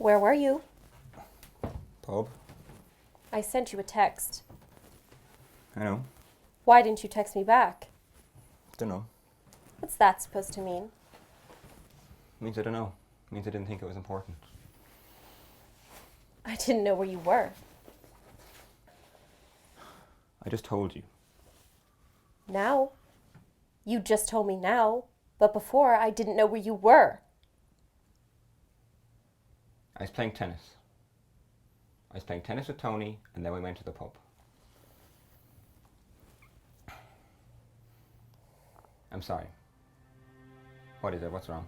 Where were you? Pub? I sent you a text. I know. Why didn't you text me back? Dunno. What's that supposed to mean? Means I don't know. Means I didn't think it was important. I didn't know where you were. I just told you. Now? You just told me now, but before I didn't know where you were. I was playing tennis. I was playing tennis with Tony, and then we went to the pub. I'm sorry. What is it? What's wrong?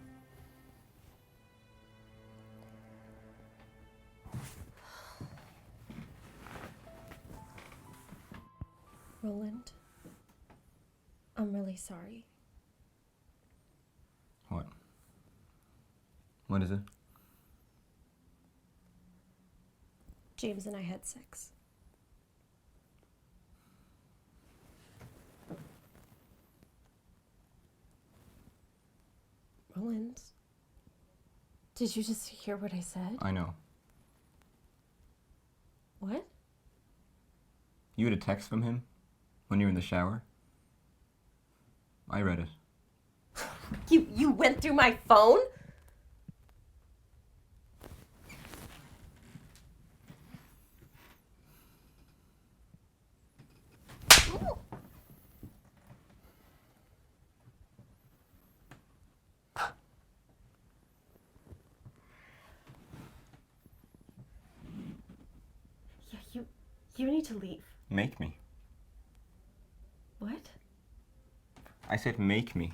Roland, I'm really sorry. What? What is it? James and I had sex. Roland, did you just hear what I said? I know. What? You had a text from him when you were in the shower? I read it. You went through my phone? Yeah, you need to leave. Make me. What? I said make me.